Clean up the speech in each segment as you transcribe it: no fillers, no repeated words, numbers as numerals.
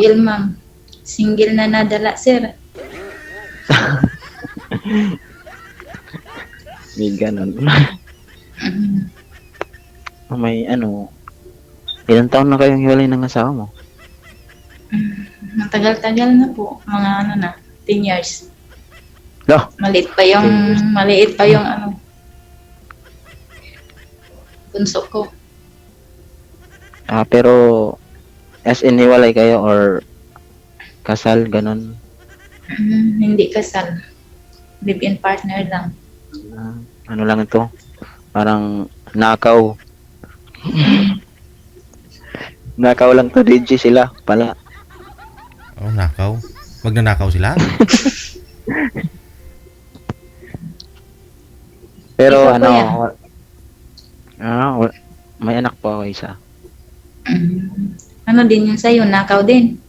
Single, ma'am. Single na nadala, sir. May ganon. Mm. May ano, ilang taon na kayong hiwalay ng asawa mo? Matagal-tagal na po. Mga ano na, 10 years. Lo, Maliit pa yung, 10 years. maliit pa yung ano, bunso ko. Pero as in hiwalay kayo or kasal, ganon? Hindi kasal. Live-in partner lang. Ano lang ito? Parang nakaw. Nakaw lang to, DJ sila pala. Oh, nakaw. Magnanakaw sila? Pero Ikaw, ano, kuya? may anak po ako isa. Ano din yun sa'yo? Nakaw din.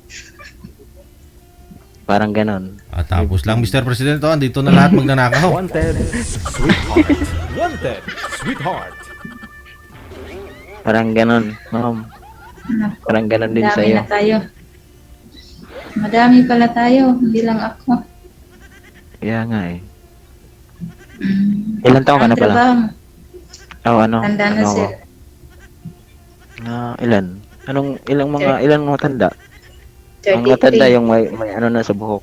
Parang ganon. Tapos lang, Mr. President, andito na lahat magnanakaw. Wanted, sweetheart. Wanted, sweetheart. Parang ganon, ma'am. Naku, Parang ganon din madami sa'yo. na tayo. Madami pala tayo. Hindi lang ako. Kaya nga eh. Ilan taon ka Ang na pala? trabaho mo? Ano? Tanda na, Ano ako? sir. Ilan? Ilang matanda? Ang 33. matanda yung may ano na sa buhok.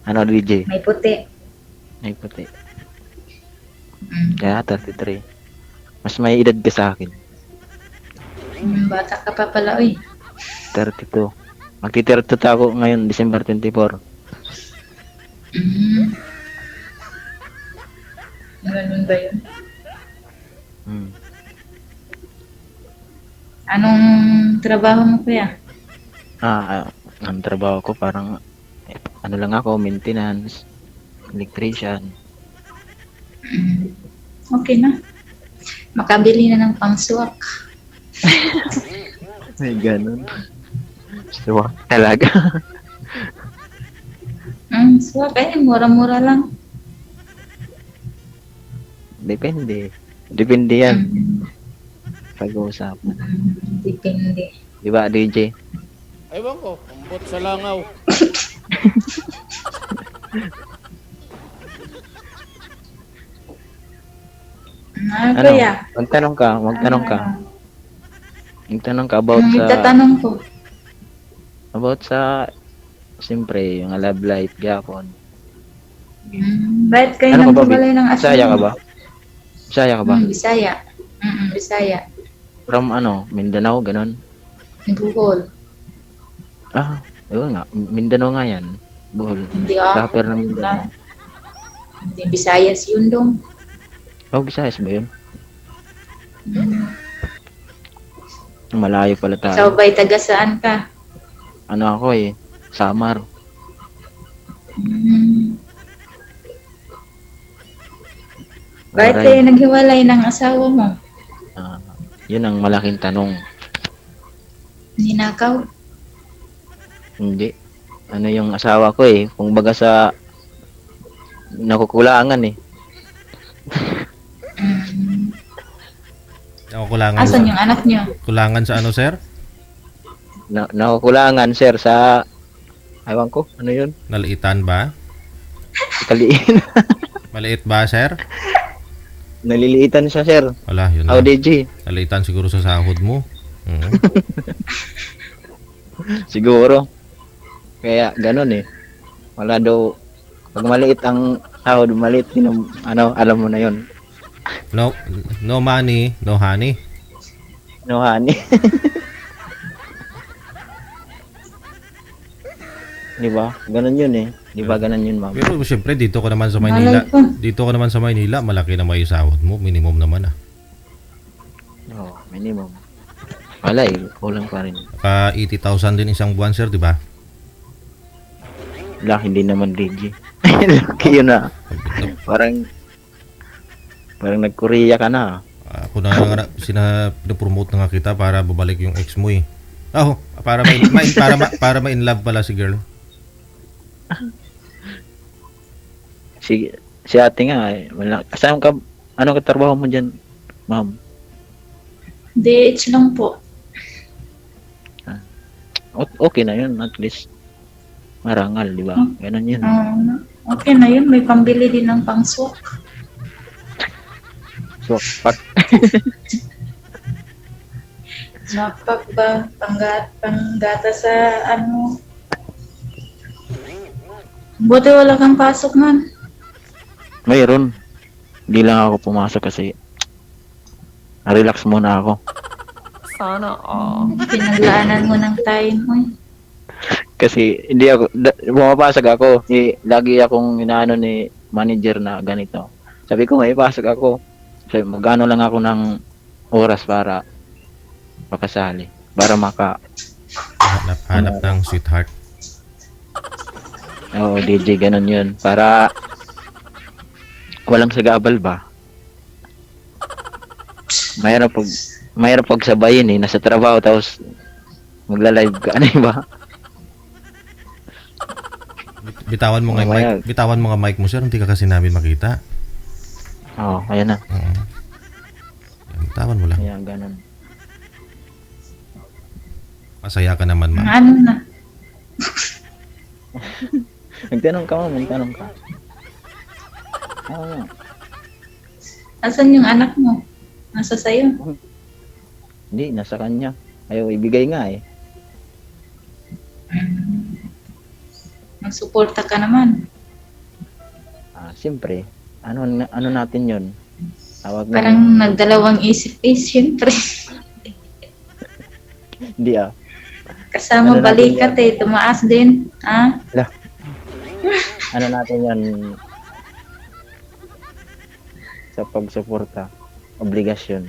Ano, DJ? May puti. May puti. Kaya 33. Mas may edad ka sa akin. Bata ka pa pala, uy. 32. Magti-32 ako ngayon, December 24. Ganun ba yun? Hmm. Anong trabaho mo, kuya? Ang trabaho ko parang ano lang ako, maintenance, electrician. Okay na. Makabili na ng pangsuwak. Ay, ganun. Suwak talaga. Suwak mura-mura lang. Depende. Depende yan. Pag-uusapan. Depende. Di ba, DJ? Ewan ko, ambot sa langaw. Ano? Kuya? Magtanong ka. Magtanong ka about Anong sa itatanong ko? siyempre, yung love life, gapon. Bakit kayo Ano ka nang ba? tumalay ng asawa? Bisaya ka ba? Bisaya ka ba? Bisaya. Bisaya. From Mindanao, ganon? Bukol. Yun nga. Mindanao nga yan. Bohol. Hindi ako. Rapper ng Mindanao. Hindi Visayas yun dong. Visayas ba yun? Malayo pala tayo. Ikaw ba'y taga saan ka? Ano ako Samar. Bakit kayo naghiwalay ng asawa mo? Yun ang malaking tanong. Ninakaw? Hindi. Ano yung asawa ko kung baga sa nakukulangan Kulangan Asan yung anak nyo? Kulangan sa ano, sir? Nakukulangan, sir, sa ewan ko, ano yun? Naliitan ba? Kaliin. Maliit ba, sir? Naliliitan siya, sir. Wala, yun How lang. DJ? Naliitan siguro sa sahod mo. Siguro. Kaya ganun Wala daw, pag maliit ang sahod, maliit din alam mo na yun. No money, no honey. No, honey. Di ba? Ganun yun Di ba ganun yun, ma'am? Pero siyempre, dito ka naman sa Maynila. Malay ko. Dito ka naman sa Maynila, malaki na may sahod mo. Minimum naman Minimum. Wala kulang pa rin. Ka 80,000 din isang buwan, sir, di ba? Wala, hindi naman DJ. Laki yun Parang nag-Korea ka na. Ako na pinapromote na nga kita para babalik yung ex mo para para ma-in love pala si girl. Si ate nga saan ka, ano ka trabaho mo dyan, ma'am? DH lang po. Okay na yun, at least marangal, di ba? Ganun yun. Okay na yun, may pambili din ng pangswak. So, pag Swak ba? Panggata sa ano? Buti wala kang pasok man. mayroon, di lang ako pumasok kasi relax muna ako. Pinaglaanan mo ng time mo. Kasi hindi ako, bumapasok ako, lagi akong inaano ni manager na ganito. Sabi ko, may pasok ako. Sabi, magano lang ako ng oras para makasali. Para Hanap ng sweetheart. Oo, DJ, ganun yun. Para walang sagabal ba? Mayroon pag sabayin eh, nasa trabaho tapos magla-live ka, ano ba? Bitawan mo nga yung Mamaya. mic. Bitawan mo nga mic mo, sir. Hindi ka kasi namin makita. Oo, ayan na. Oo. Yan, bitawan mo lang. Ayan, ganun. Masaya ka naman, ma'am. Ano na? Magtanong ka mo, magtanong ka. Oo. Asan yung anak mo? Nasa sayo. Hindi, nasa kanya. Ayaw, ibigay nga eh. Magsuporta ka naman. Siyempre, ano natin yun? Tawag na. Parang nagdalawang isip siyempre. Hindi Kasama Ano natin balikat tumaas din. Ah? Ano natin yan? Sa pagsuporta, obligasyon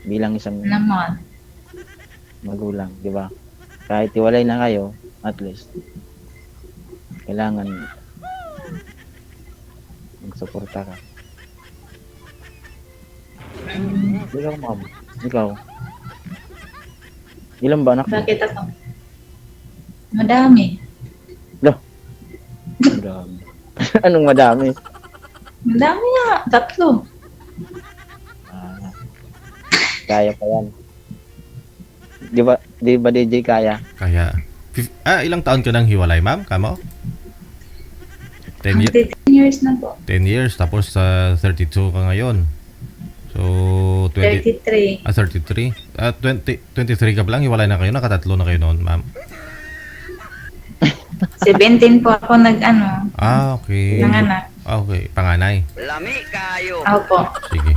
bilang isang Naman. magulang, di ba? Kahit iwalay na kayo, at least kailangan magsuporta ka. Ikaw, ma'am. Ikaw. Ilan ba anak mo? Bakit ako? Madami. Madami. Anong madami? Madami nga. 3. Ah, kaya pa yan. Di ba DJ kaya? Kaya, ilang taon ka nang hiwalay, ma'am? Kamo? 10 years. 10 years na po. 10 years, tapos sa 32 ka ngayon. So, 33. 33. 23 ka pa lang, hiwalay na kayo, nakatatlo na kayo noon, ma'am. 17 po ako nag-ano. Okay. Nanganak. Okay, panganay. Opo. Sige.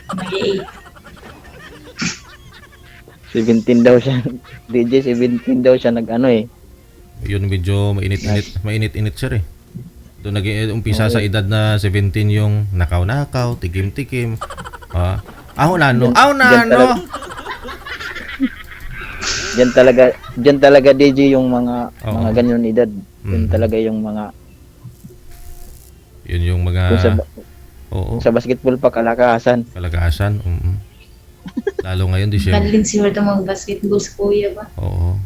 Mag-i-8. 17 daw siya. DJ 17 daw siya nag-ano eh. Yun medyo mainit-init sir eh. Doon nag-umpisa sa edad na 17 yung nakaw-nakaw, tikim-tikim. Aho nano. Diyan talaga DJ yung mga Oo. mga ganyan edad. Yun Mm. talaga yung mga Yun yung mga oo, kung sa basketball pa kalakasan. kalagasan. Lalo ngayon di siya. Galing si Horto mag-basketball si kuya ba? Oo.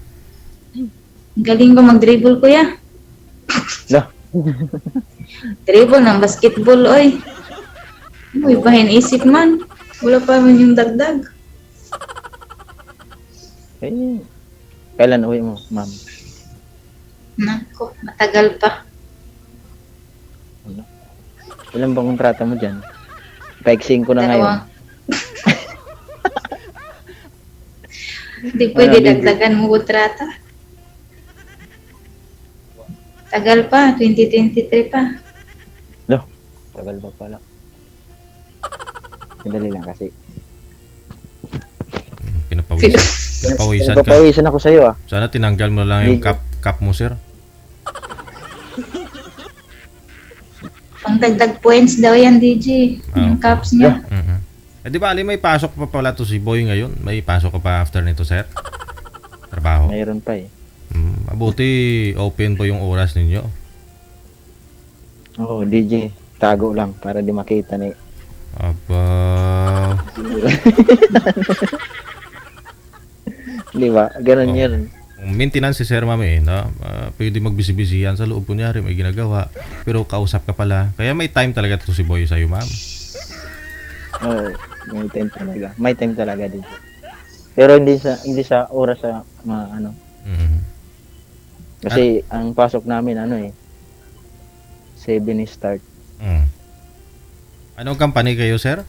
Galing ko mag-dribble kuya. No. Dribble ng basketball, oy. Uy, bahin isip man. Wala pa man yung dagdag. Eh, kailan uwi mo, ma'am? Nako, matagal pa. Ilan bang kontrata mo dyan? Paiksing ko na ngayon. Dalawa. Hindi pwede Ano, dagdagan mo kontrata. Tagal pa, 2023 pa. Tagal ba pala? Madali lang kasi. Pinapawisan ka. Papawisan ako sa'yo ah. Sana tinanggal mo lang yung cap mo sir. Pang dagdag points daw yan, DJ. Yung Okay. caps niya. Eh di ba Ali, may pasok pa pala to si Boy ngayon? May pasok ka pa after nito sir? Trabaho. Mayroon pa eh. Mabuti open po yung oras ninyo. Oo, DJ. Tago lang para di makita ni. Aba, Di ba? Ganun Oo. yun. maintenance si Sir Mami no? Pwede magbisi-bisihan sa loob kunyari may ginagawa pero kausap ka pala kaya may time talaga to si Boy sa'yo ma'am. Oo, may time talaga. May time talaga DJ. Pero hindi sa oras sa mga ano, Mhm. Kasi ang pasok namin, 7 start. Mm. Anong company kayo, sir?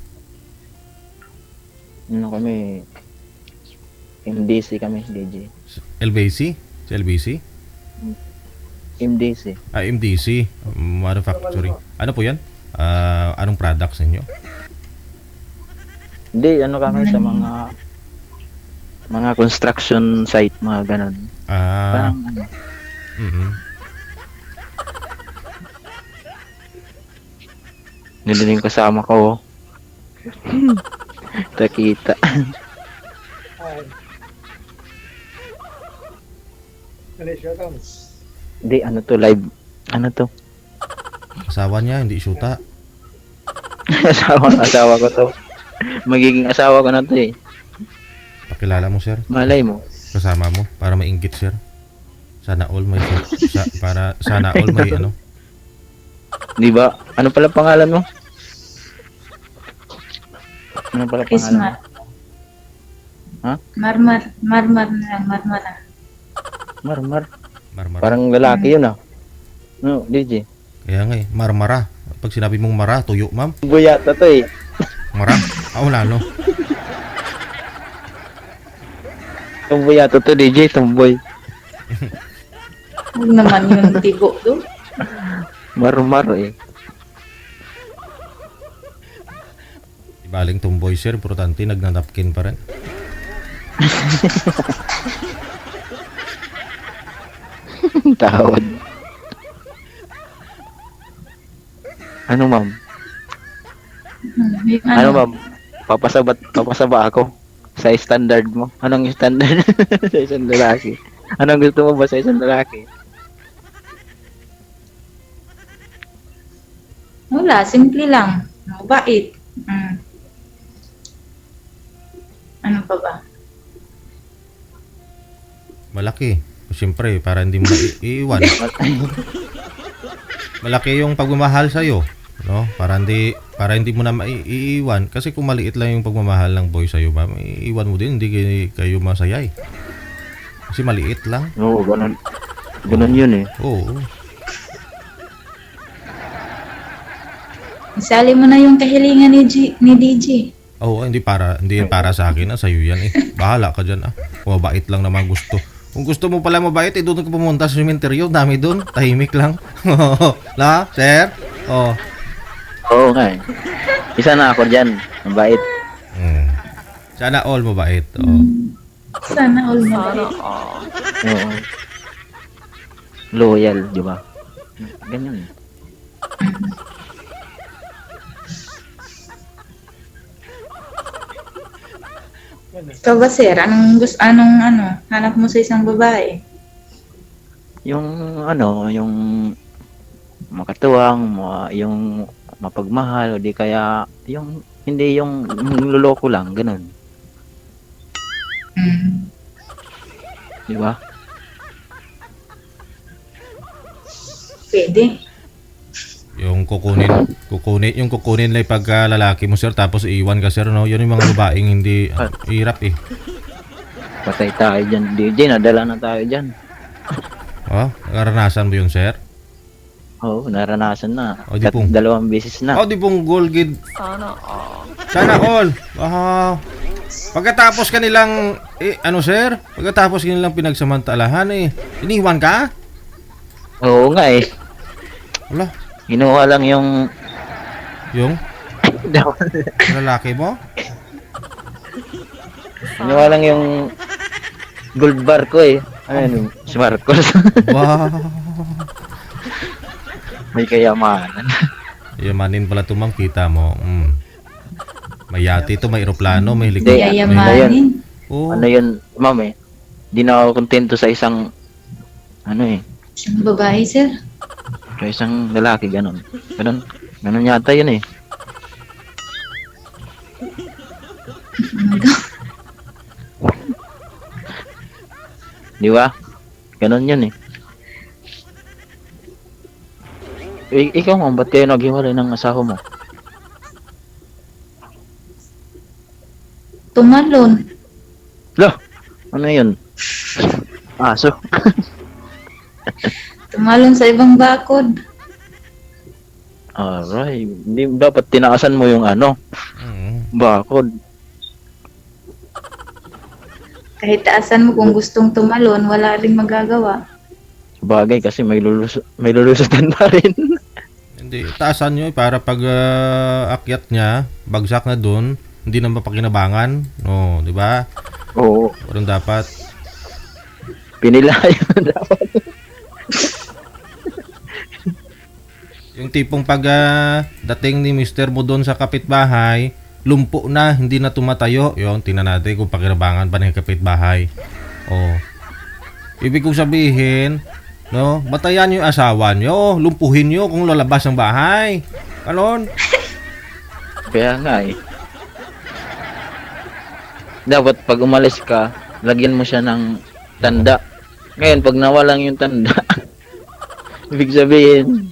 Kami, MDC kami, DJ. LBC? Sa LBC? MDC. MDC, manufacturing. Ano po yan? Anong products ninyo? Hindi, kami sa mga construction site, mga ganun. Parang mhm. nililing kasama ko. Takita. Hindi, live. Ano to? Asawa niya, hindi syuta. asawa ko to. Magiging asawa ko na to eh. Pakilala mo, sir. Malay mo. Kasama mo para mainggit, sir. Sana all may sana all may ano. Di ba? Ano pala pangalan mo? Ano pala pangalan mo? Christmas. Ha? Marmar na lang, marmara. Marmar. Marmara. Parang lalaki yun ah. No, DJ. Kaya nga eh, marmara. Pag sinabi mong mara, tuyo, ma'am. Buyata to eh. Mara? Wala, no? Tomboy yata to, DJ. Tomboy. Huwag naman yung tibo to. Marmar eh. Ibaling tomboy, sir. Importante, nagnanapkin pa rin. Tawad. Ano ma'am? Yung Ano ma'am? Papasaba ako sa standard mo. Anong standard sa isang lalaki? Anong gusto mo ba sa isang lalaki? Wala, simple lang. Mabait. Ano pa ba? Malaki. Siyempre, para hindi mo iiwan. Malaki yung pagmamahal sa'yo. No? Para hindi mo na maiiwan. Kasi kung maliit lang yung pagmamahal ng boy sa'yo, ma'am, iiwan mo din, hindi kayo masaya eh. Kasi maliit lang. Oo, ganun. Ganun yun eh. Oo. Isali mo na yung kahilingan ni DJ. Oo, hindi para sa akin, sa'yo yan eh. Bahala ka dyan ah. Kung mabait lang naman gusto. Kung gusto mo pala mabait, doon ka pumunta sa cementerio. Dami doon. Tahimik lang. La, sir? Oh. Oo nga eh. Isa na ako dyan. Mabait. Sana all mabait. Oh. Sana all mabait. Oo. Loyal, di ba? Ganyan. Ikaw ba, sir? Anong hanap mo sa isang babae? Yung yung makatuwang, yung mapagmahal, o di kaya yung hindi yung luloko lang, ganun. Di ba? Pwede. Yung kukunin lang pagka lalaki mo, sir, tapos iiwan ka, sir, no? Yun yung mga babaeng hindi hirap eh. Patay tayo dyan. DJ, nadala na tayo dyan. Oh, naranasan mo yun, sir? Oo, naranasan na. O, di pong- 2 beses na. Oh, di pong goal gid. Sana all. Wow. Pagkatapos kanilang sir? Pagkatapos kanilang pinagsamantalahan iniwan ka? Oo nga eh. Wala. Kinuha lang yung Yung lalaki mo? kinuha lang yung gold bar ko eh. Ano, si Marcos. Wow. May kayamanan. Yamanin pala tumang kita mo. May yate to, may eroplano, may Hindi, helicopter. Yayamanin. Oh. Ano yun, ma'am eh. Di na ako kontento sa isang Isang babae, sir. sa isang lalaki, ganun. Ganun yata yun eh. Di ba? Ganun yun eh. Ikaw ma'am, ba't kayo naghiwalay ng asawa mo? Tumalon. Lo, ano yun? Aso. Tumalon sa ibang bakod. Aray, hindi dapat tinaasan mo yung ano, Mm. bakod. Kahit taasan mo kung gustong tumalon, wala ring magagawa. Bagay kasi may lulusutan pa rin. Hindi, taasan nyo para pag akyat niya, bagsak na doon, hindi na mapakinabangan. No, di ba? Oo, Parang dapat. pinilayo na dapat. Yung tipong pag dating ni Mr. mo doon sa kapitbahay, lumpo na, hindi na tumatayo. Yun, tingnan natin kung pakinabangan pa ng kapitbahay. Oh. Ibig kong sabihin, no, batayan yung asawa nyo, lumpuhin nyo kung lalabas ng bahay. Ganon. Kaya nga eh. Dapat pag umalis ka, lagyan mo siya ng tanda. Ngayon, pag nawalang yung tanda, ibig sabihin,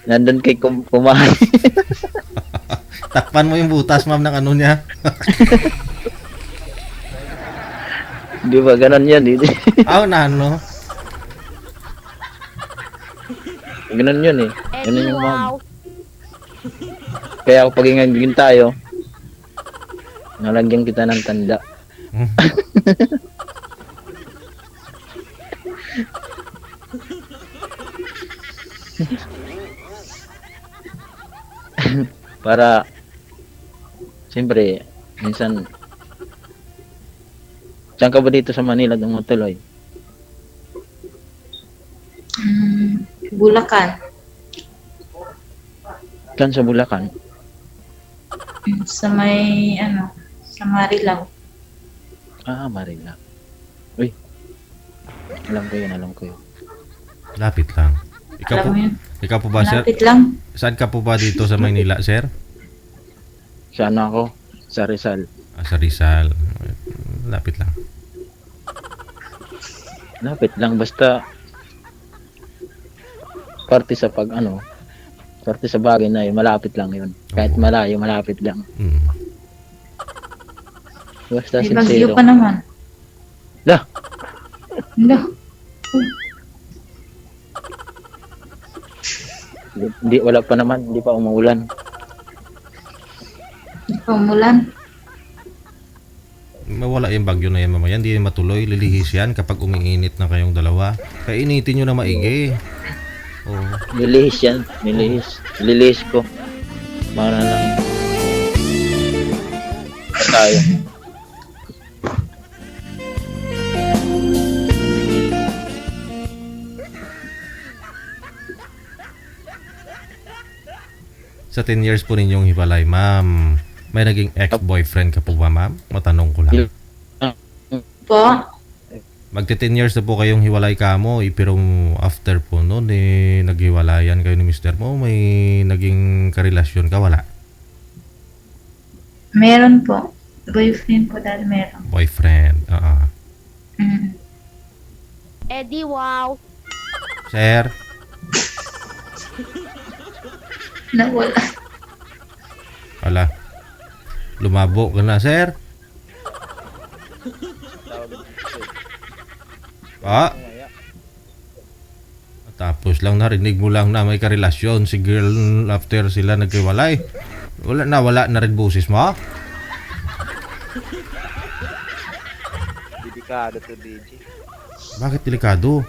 nandun kay kumahay. Takpan mo yung butas, ma'am, ng ano niya. Di ba? Ganon yan. Na ano? Ganon yun eh. Ganon yung mom. Kaya pag ingagin tayo, nalagyan kita ng tanda. Para, siyempre, minsan, saan ka ba dito sa Manila tumutuloy? Bulacan. Saan sa Bulacan? Sa may, sa Marilao. Ah, Marila. Uy, alam ko yun. Lapit lang. Ikaw Alam po, mo yun? ikaw po ba, sir? Malapit lang. Saan ka po ba dito sa Maynila, sir? Saan ako? Sa Rizal. Sa Rizal. Lapit lang. Lapit lang, basta parte sa parte sa bagay na yun, malapit lang yun. Kahit Oo. malayo, malapit lang. Mm. Basta May bagyo sincere. pa naman. Lah, Hala. hindi, wala pa naman, hindi pa umuulan. Umulan. Mawala yung bagyo na yan mamaya. Hindi yan matuloy. Lilihis yan kapag umiinit na kayong dalawa. Kainitin nyo na maigi. Oh. Nilihis yan, nilihis ko. Para lang tayo. Sa 10 years po ninyong hiwalay, ma'am, may naging ex-boyfriend ka po ba, ma'am? Matanong ko lang. Po. Magti 10 years na po kayong hiwalay ka mo, pero after po noon, naghiwalayan kayo ni Mr. mo, may naging karelasyon ka, wala? Meron po. Boyfriend po dahil meron. Boyfriend, Mm. Eddie, wow. Sir, Nawala. wala. Lumabo ka na, sir? Pa? Tapos lang narinig mo lang na may karelasyon si girl after sila naghiwalay. Wala na rin boses mo? Delikado to, DJ. Bakit delikado?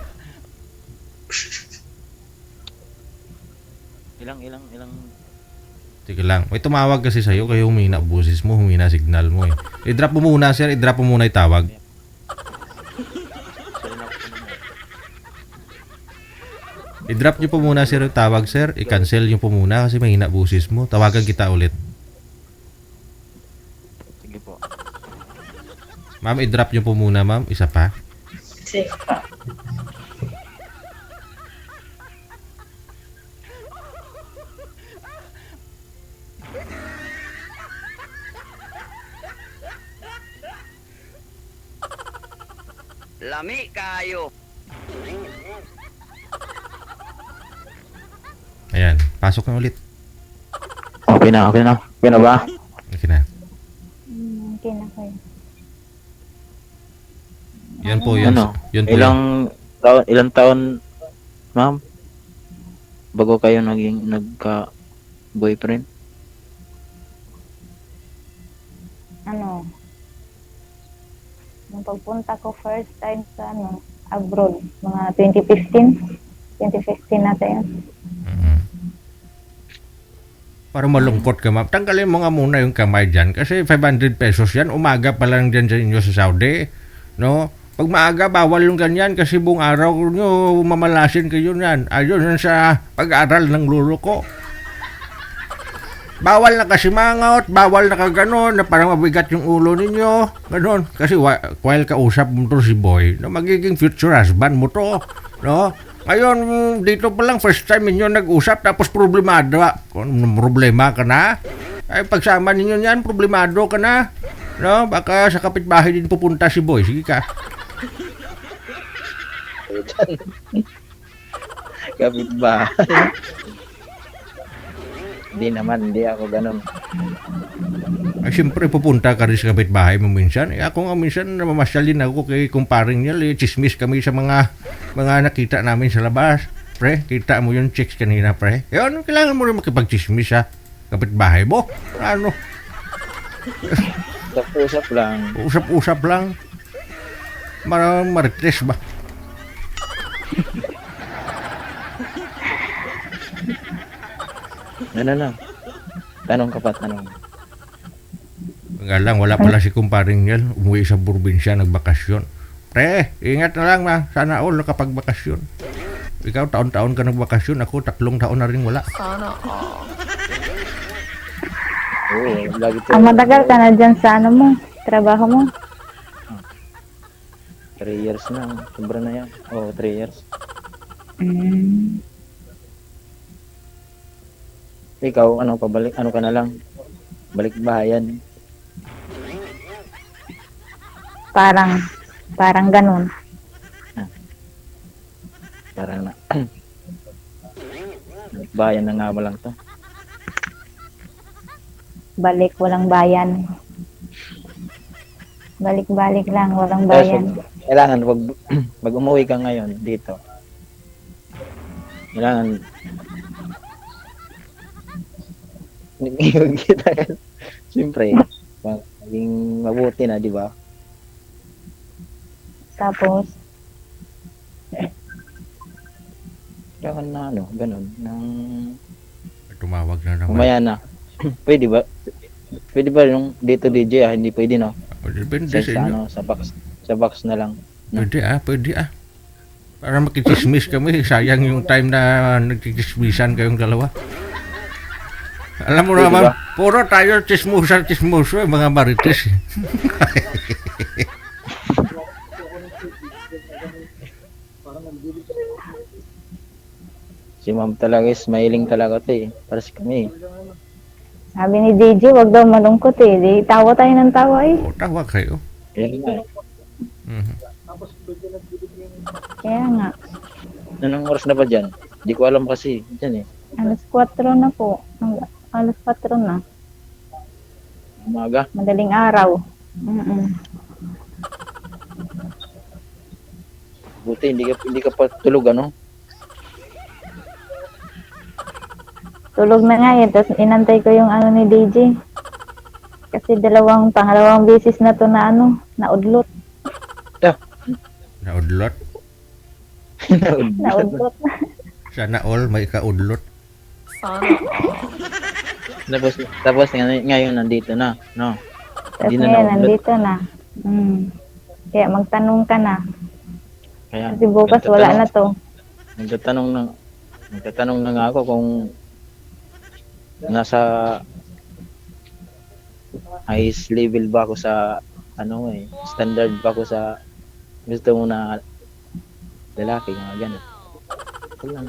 Ilang. Sige lang. May tumawag kasi sa'yo kaya humina boses mo, humina signal mo eh. I-drop mo muna, sir. I-drop mo muna yung tawag. I-drop nyo po muna, sir, yung tawag, sir. I-cancel nyo po muna kasi mahina boses mo. Tawagan kita ulit. Sige po. Ma'am, i-drop nyo po muna, ma'am. Isa pa. Sige po. Lami kayo. Ayan. Pasok na ulit. Okay na ba? Okay na. Okay na kayo. Yan po, yan. Ano? Yun po yun. Ilang taon, ma'am? Bago kayo nagka-boyfriend? Ano, nung pagpunta ko first time sa abroad, mga 2015 nata yun. Mhm. Para malungkot ka, ma'am. Tanggalin mo nga muna yung kamay dyan kasi 500 pesos yan. Umaga pa lang dyan sa inyo sa Saudi. No? Pag maaga, bawal yung ganyan kasi buong araw nyo mamalasin kayo yan. Ayun yan sa pag-aaral ng lolo ko. Bawal na kasi mangot, bawal na kaganon, na parang mabigat yung ulo ninyo. Ganon. Kasi while kausap mo to si boy, no, magiging future husband mo to. No? Ngayon, dito pa lang, first time ninyo nag-usap, tapos problemado. Problema ka na. Ay, pagsama ninyo yan, problemado ka na. No? Baka sa kapitbahay din pupunta si boy. Sige ka. Kapitbahay. Hindi ako ganun. Ay, siyempre, pupunta ka rin sa kapitbahay mo minsan. Ako nga minsan, namamasyal din ako kay kumparing niya. Chismis kami sa mga nakita namin sa labas. Pre, kita mo yung chicks kanina, pre. Yun, kailangan mo rin makipag-chismis, ha? Kapitbahay mo. Ano? Usap lang. Usap-usap lang. Marites ba? Ano na? Tanong ka pa, tanong. Nga lang, wala pala si kumparing niya. Umuwi sa probinsya, nagbakasyon. Pre, ingat na lang, ma. Sana all nakapagbakasyon. Ikaw, taon-taon ka nagbakasyon. Ako, 3 taon na rin wala. Oo, lagi to. Matagal ka na dyan sa trabaho mo. 3 years na. Sobra na yan. Oo, 3 years. Ikaw, pabalik, ka na lang. Balik bahayan. Parang ganun. Parang na. Bayan na nga ba lang to? Balik, walang bayan. Balik-balik lang, walang bayan. Kailangan, pag umuwi ka ngayon dito, kailangan kita siyempre maging mabuti na, di ba? Tapos, Kailangan na ganun nang Tumawag na naman. umaya na. Pwede ba yung dito DJ hindi pwede, no? Depende Sa sa inyo. sa box na lang. Pwede. Para makichismis kami. Sayang yung time na nagchichismisan kayong dalawa. Alam mo Pwede naman, ba? puro tayo chismoso, mga marites. Si ma'am talaga is mahiling talaga to para sa kami. sabi ni DJ, wag daw malungkot eh. Di, tawa tayo ng tawa eh. Tawa kayo. Kaya nga. Mhm. Kaya nga, Anong oras na ba dyan? Di ko alam kasi. Dyan 4 na po. 4 na. Umaga. Madaling araw. Buti hindi ka pa tulog, Tulog na nga yun. Tapos inantay ko yung ni DJ. Kasi pangalawang beses na to na naudlot. Naudlot. Naudlot. Sana all may kaudlot. Tapos ngayon nandito na, no? Tapos Hindi na ngayon, naudlot. nandito na. Kaya magtanong ka na. Kaya Kasi bukas wala na to. Nagtatanong na nga ako kung nasa highest level ba ako sa standard ba ako sa gusto mo na lalaki, mga ganun. Wala.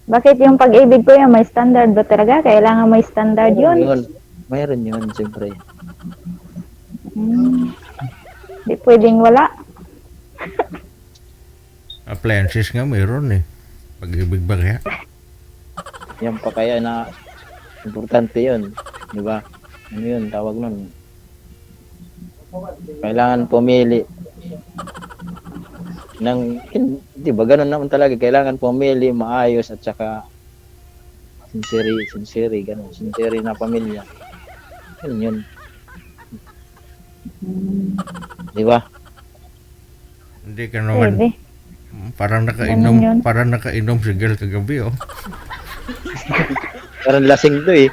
Bakit yung pag-ibig ko yan, may standard ba talaga? Kailangan may standard yun. Mayroon yun, siyempre. Di pwedeng wala. Appliances nga mayroon eh. Pag-ibig ba kaya? Yan pa kaya na importante yun, di ba? Ano yun, tawag nun? Kailangan pumili ng, di ba, ganun naman talaga. Kailangan pumili, maayos, at saka sincere, ganun. Sincere na pamilya. Ganun yun. Di ba? Hindi ka naman, Pwede. parang Ganun yun. nakainom si girl kagabi, oh. Parang lasing to eh.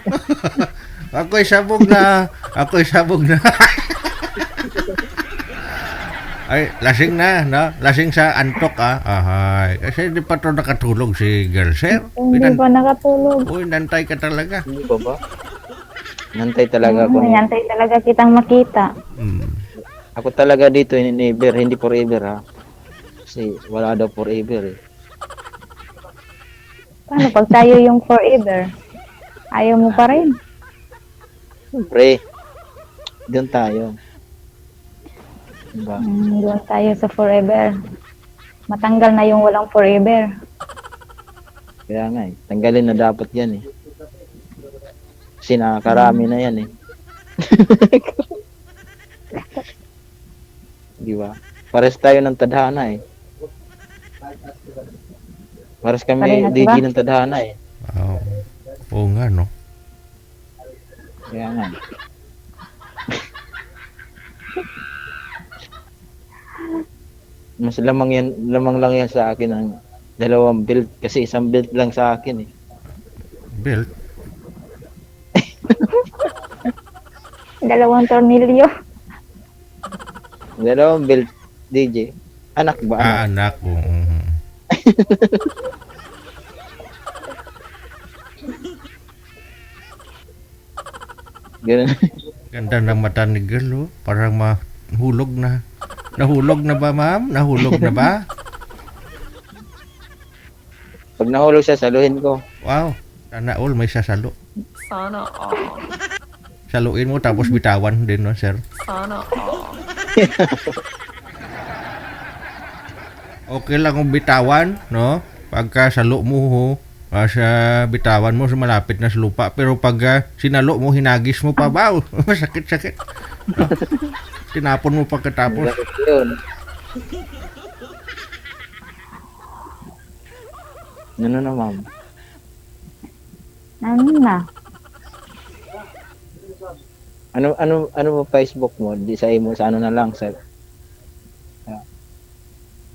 Ako'y sabog na. Ay, lasing na, no? Lasing sa antok, ah. Ahay. Kasi hindi pa to nakatulog si girl, sir. Hindi pa nakatulog. Uy, nantay ka talaga. Hindi ba ba? Nantay talaga ako. Nantay talaga kitang makita. Ako talaga dito, never, hindi forever ha. Kasi wala daw forever eh. Paano pag tayo yung forever? Ayaw mo pa rin. Siyempre, doon tayo. Diba? Doon tayo sa forever. Matanggal na yung walang forever. Kaya nga eh, tanggalin na dapat yan eh. Kasi nakakarami na yan eh. Di ba? Pares tayo ng tadhana eh. Pares kami Parehas DJ ba? ng tadhana eh. Oo. Oo nga, no? Kaya nga. Mas lamang lang yan sa akin ang dalawang belt kasi isang belt lang sa akin eh. Belt. 2 tornilyo. Dalawang belt DJ. Anak ba? Anak? Anak ko. Ganun. Ganda ng mata ni girl, oh. Parang mahulog na. Nahulog na ba, ma'am? Nahulog na ba? Pag nahulog siya, saluhin ko. Wow. Sana all may sasalo. Sana all. Saluin mo tapos bitawan din, no, sir? Sana all. Okay lang kung bitawan, no? Pagka salo mo, ho, sa bitawan mo, sa malapit na sa lupa. Pero pag sinalo mo, hinagis mo pa, wow! Sakit-sakit. No? Tinapon mo pagkatapos. Bakit yun? Ano na, ma'am? Ano na? Ano mo Facebook mo? Di sa imo, sa ano na lang, sa...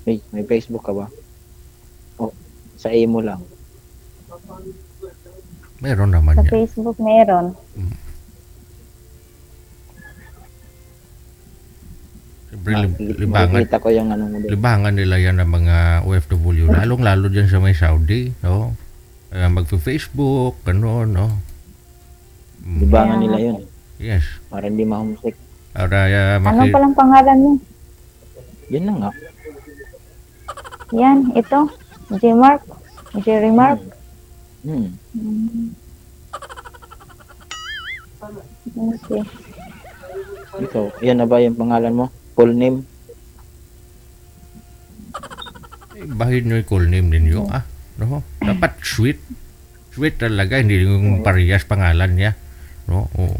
May Facebook ka ba? O, sa imo lang. Meron naman Sa yan. Facebook meron. Siyempre, libangan. Nakikita ko yung ano mo doon. Libangan nila yan ng mga OFW. Lalong-lalo dyan sa may Saudi, no? Magpa-Facebook, gano'n, no? Libangan nila yun. Yes. Para hindi ma-homesick. Para Ano palang pangalan mo? Yun na nga. Yan, ito. J-Mark. Jerry Mark. Hmm. Okay. Ikaw, yan na ba yung pangalan mo? Full name? bahin nyo yung call name ninyo, ah. No? Dapat sweet. Sweet talaga, hindi yung parehas pangalan niya. No? O,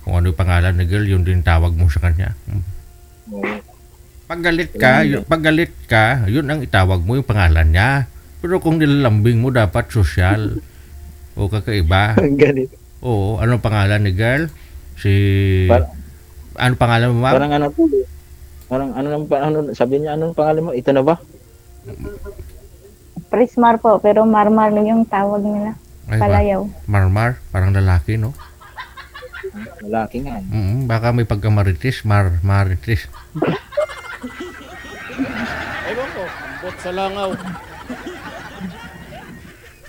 kung ano yung pangalan ni girl, yun din tawag mo sa kanya. Paggalit ka, yun ang itawag mo yung pangalan niya. Pero kung nilalambing mo, dapat social. O kakaiba. Ganito. Oo, anong pangalan ni girl? Ano pangalan mo, ma'am? Parang ano po. Parang ano, sabi niya, anong pangalan mo? Ito na ba? Prismar po, pero Marmar yung tawag nila. Ay, Palayaw. Marmar, parang lalaki, no? Lalaki nga. Baka may pagkamaritis, maritis. Ewan ko, ambot sa langaw.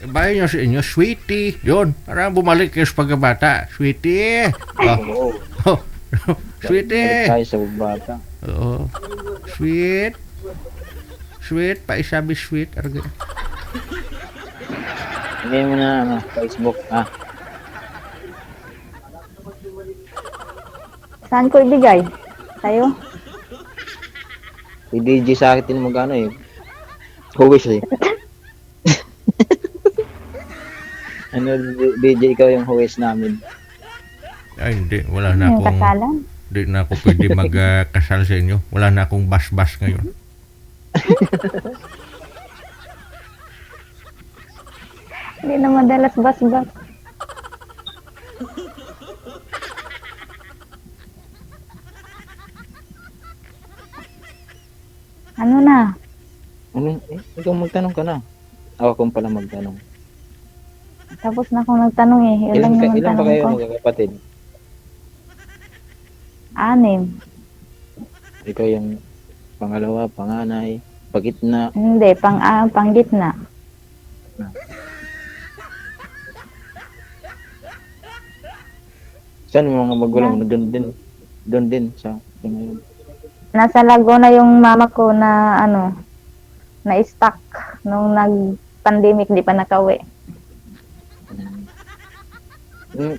Bayan nyo sa inyo, sweetie. Yun, parang bumalik kayo sa pagkabata. Sweetie. Oo. Oh. Sweetie. Tayo sa bata. Oo. Sweet. Sweet, paisabi sweet. Arga. Hindi mo na Facebook. Saan ko ibigay? Sa'yo? Si DJ sa akin magano eh. Huwis eh. Ano, DJ, ikaw yung huwis namin. Ay, hindi. Wala na Yung akong... kasalan? Di na ako pwede magkasal sa inyo. Wala na akong bas-bas ngayon. Hindi na madalas bas-bas. Ano na? Ano? Ikaw magtanong ka na. Ako akong pala magtanong. Tapos na akong nagtanong eh. Yun lang yung Ilan ba tanong kayo ko. magkakapatid? 6. Ikaw yung pangalawa, panganay, pagitna. Hindi, pang gitna. Saan yung mga magulang mo? Doon din sa ngayon. Nasa Laguna yung mama ko na na-stuck nung nag-pandemic, di pa nakauwi.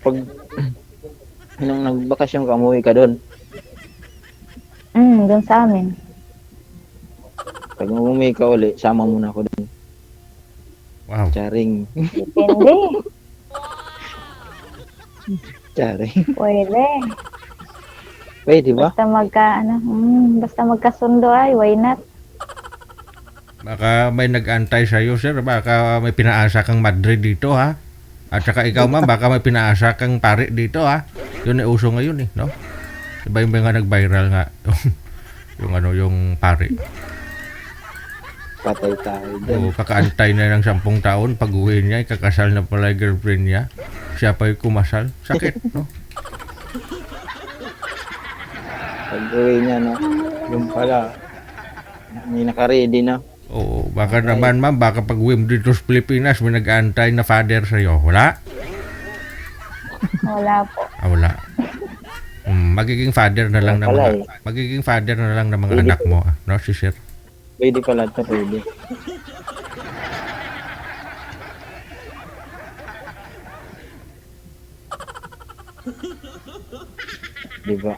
Pag nung nagbakasyon ka, umuwi ka doon. Doon sa amin. Pag umuwi ka uli, sama muna ako doon. Wow. Charing. Depende. Charing. Pwede. Pwede ba? Basta magkasundo ay, why not? Baka may nag-antay sa'yo, sir. Baka may pinaasa kang Madrid dito, ha? At saka ikaw, ma'am, baka may pinaasa kang pare dito, ha? Yun ay uso ngayon, eh, no? Iba yung mga nag-viral nga. yung pare. Patay tayo doon. O, kakaantay na ng 10 taon. Pag uwi niya, kakasal na pala yung girlfriend niya. Siya pa yung kumasal. Sakit, no? Pag uwi niya, no? Yung pala, may nakaready na. Oo, baka naman, ma'am, baka pag uwi mo dito sa Pilipinas, may nag-aantay na father sa'yo. Wala? Wala po. Wala. Magiging father na lang ng Wala mga magiging father na lang ng mga anak mo, no, si sir. Pwede pala ito, pwede. Di ba?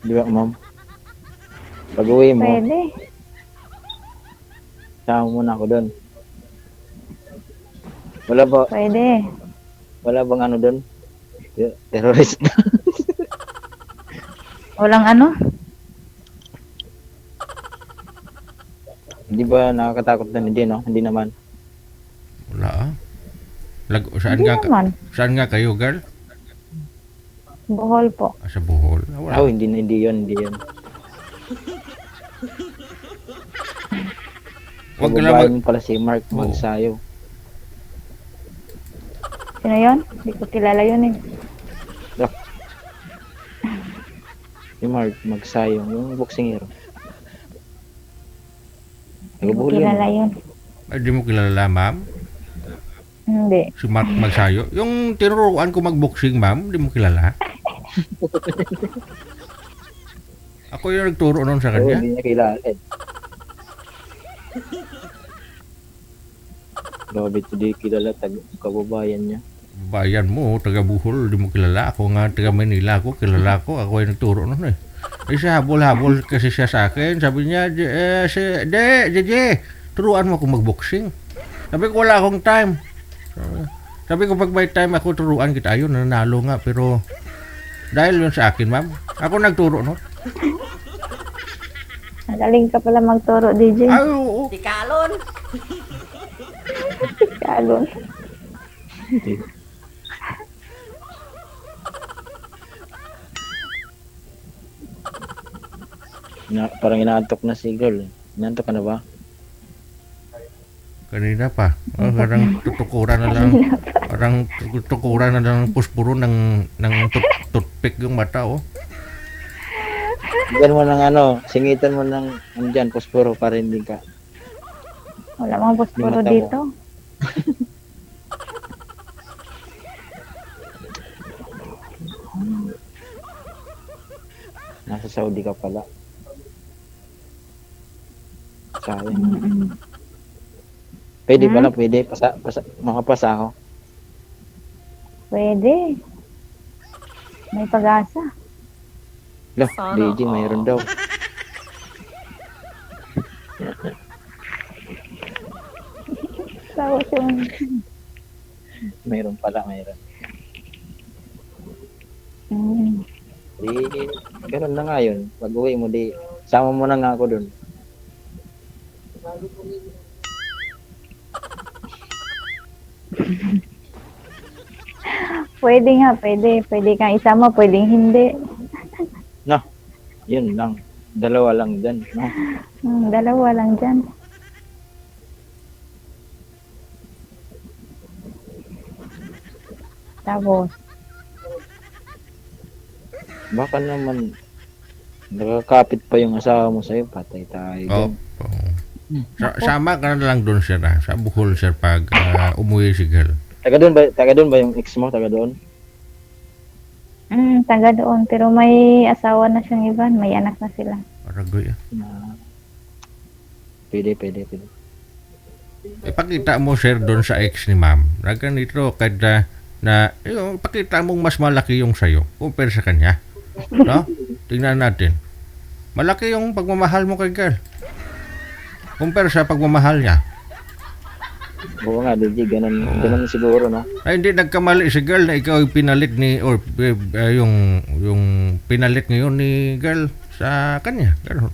Di ba, ma'am? Pag uwi mo, Pwede. sama muna ako doon. Wala Pwede. bang ano doon? Terrorist na. Walang ano? Hindi ba nakakatakot na hindi, no? Hindi naman. Wala. Saan Hindi nga naman. saan nga kayo, girl? Bohol po. Sa Bohol. Wala. Oh, hindi yun. Wag ka lang Babae mo pala si Mark Oo. Magsayo. Sino yun? Hindi ko kilala yun eh. Si Mark Magsayo, yung boxing hero. Hindi ko Nagbuhol kilala yun. yun. Ay, di mo kilala, ma'am? Hindi. Si Mark Magsayo. Yung tinuruan ko mag-boxing, ma'am, di mo kilala? Ako yung nagturo noon sa Oo, kanya. hindi niya kilala. Grabe, hindi kilala kababayan niya. Bayan mo, taga Bohol, di mo kilala. Ako nga, taga Manila ako, kilala ko. Ako yung nagturo noon eh. Eh, siya habol-habol kasi siya sa akin. Sabi niya, JJ, turuan mo ako mag-boxing. Sabi ko, wala akong time. Sabi ko, pag may time ako, turuan kita. Ayun, nanalo nga. Pero, dahil yun sa akin, ma'am, ako nagturo noon. Magaling ka pala magturo, DJ. Ay, oo. Tikalon. Kalon. Parang inaantok na si girl. Inaantok ka na ba? Kanina pa. Parang tutukuran na lang. Parang tutukuran na lang ng puspuro ng toothpick yung mata, oh. Diyan mo ng singitan mo ng dyan, posporo para hindi ka. Wala mga posporo Yung mata mo. dito. Nasa Saudi ka pala. Sayang. Pwede pala, pwede. Makapasa ako. Pwede. May pag-asa. Lah, Sana DJ, mayroon daw. Tapos yung Mayroon pala, mayroon. Di, ganun na nga yun. Pag uwi mo, di, sama mo na nga ako dun. Pwede nga, pwede. Pwede kang isama, pwedeng hindi. Yun lang. Dalawa lang dyan. No? Dalawa lang dyan. Tapos, Baka naman, nakakapit pa yung asawa mo sa'yo, patay tayo. Oh. dyan. Sama ka na lang doon sir sa Bohol sir pag umuwi si girl. Taga doon ba yung ex mo? Taga doon? taga doon. Pero may asawa na siyang iba. May anak na sila. Paragoy. Na, pwede. Ipakita mo sir doon sa ex ni ma'am. Na ganito kada na yung pakita mong mas malaki yung sayo compare sa kanya. No? Tingnan natin. Malaki yung pagmamahal mo kay girl. Compare sa pagmamahal niya. Oo nga, DJ, ganun siguro, no? Ay hindi nagkamali si girl na ikaw yung pinalit ni or yung pinalit ngayon ni girl sa kanya. Ganun.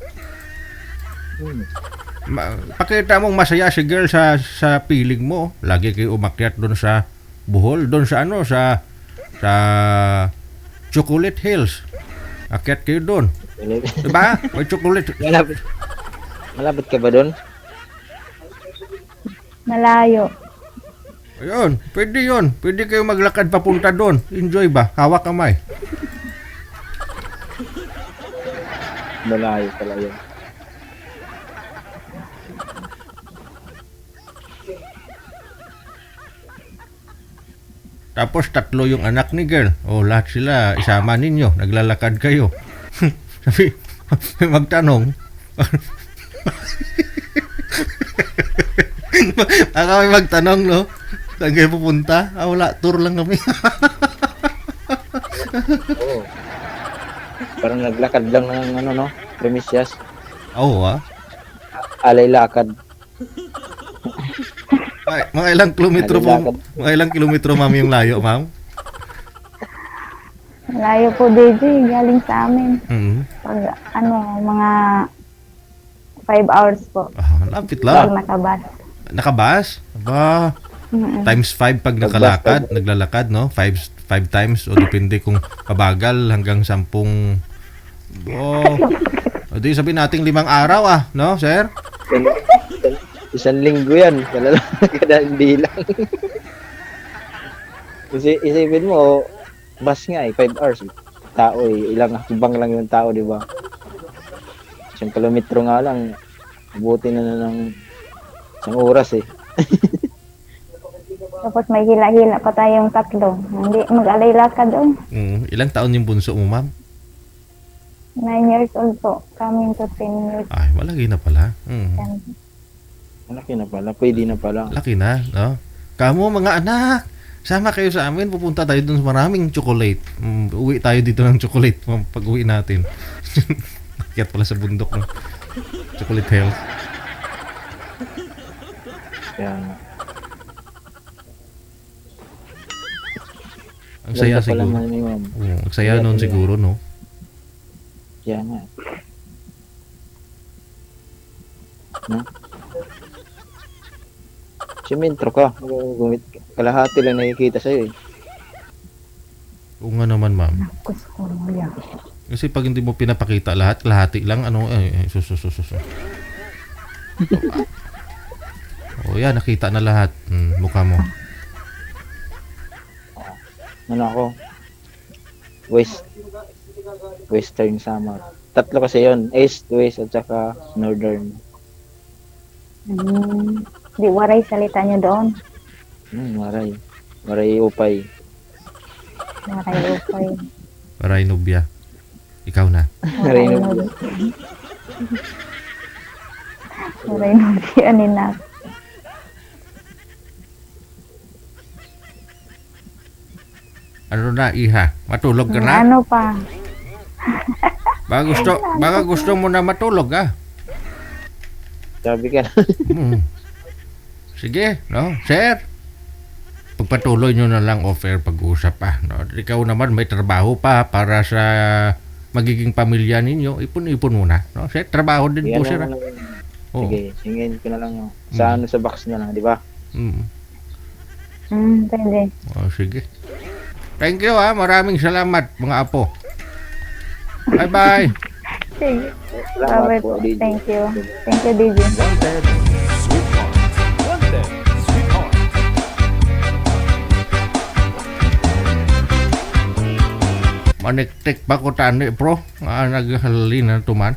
Pakita mong masaya si girl sa piling mo. Lagi kayo umakyat doon sa Bohol, doon sa sa Chocolate Hills. Akyat kayo doon. Diba? May chocolate. Malapit ka ba doon? Malayo. Ayun, pwede yun. Pwede kayo maglakad papunta doon. Enjoy ba? Hawak kamay. Malayo pala yun. Tapos 3 yung anak ni girl. O lahat sila isama ninyo. Naglalakad kayo. Sabi, magtanong. May magtanong, no? Saan kayo pupunta? Wala, tour lang kami. Oo. Parang naglakad lang ng no? Premisyas. Oo, Alay lakad. Ay, mga ilang kilometro po, mga ilang kilometro ma'am yung layo, ma'am? Malayo po, DJ. Galing sa amin. Pag, mga 5 hours po. Lapit Pag lang. nakabas. Nakabas? Aba, times 5 pag nakalakad, naglalakad, no? 5 times o depende kung pabagal hanggang 10. O di sabihin nating 5 araw no, sir? Isang linggo yan. Kada hindi lang. Kasi isipin mo, bus nga 5 hours. Tao ilang hakbang lang yung tao, di ba? 1 kilometro nga lang, abutin na ng 1 oras Tapos may hila-hila pa tayong 3. Hindi mag-alay lakad doon. Ilang taon yung bunso mo, ma'am? 9 years old po. Coming to 10 years. Ay, malaki na pala. Malaki na pala, pwede na pala. Laki na, no? Kamu mga anak, sama kayo sa amin, pupunta tayo dun sa maraming chocolate. Uwi tayo dito ng chocolate pag uwi natin. Akyat pala sa bundok ng Chocolate Hill. Kaya, Ang saya ganda pala siguro. man ni ma'am. Ang saya noon siguro, no? Kaya nga. No? Simentro ka. Kalahati lang nakikita sa'yo Oo nga naman, ma'am. Gusto mo yan. Kasi pag hindi mo pinapakita lahat, kalahati lang, sus. Yan, nakita na lahat. Mukha mo. Ano ako? Western Samar. 3 kasi yon, East, West, at saka Northern. Di waray salita nyo doon. Maray. Maray upay. Waray upay. Paray nobya. Ikaw na. Waray nodi. Waray nodi. Anin na. Ano na, iha? Matulog ka na? Ano pa? Baka gusto mo na matulog, Sabi ka na. Sige, no? Sir? pagpatuloy nyo na lang off-air pag-usap pa. No? Ikaw naman may trabaho pa para sa magiging pamilya ninyo. Ipon-ipon muna. No? Sir, trabaho din po, sir. Oo. Sige, singin ko na lang yung sa ano sa box na lang, di ba? Pwede. Oh, sige. Thank you ha. Maraming salamat mga apo. Bye-bye. Sige. Salamat Bye-bye po, po. DJ. Thank you. Thank you, DJ. Wanted, sweetheart. Maniktik pa ko tani, bro. Nga naghalin na tuman.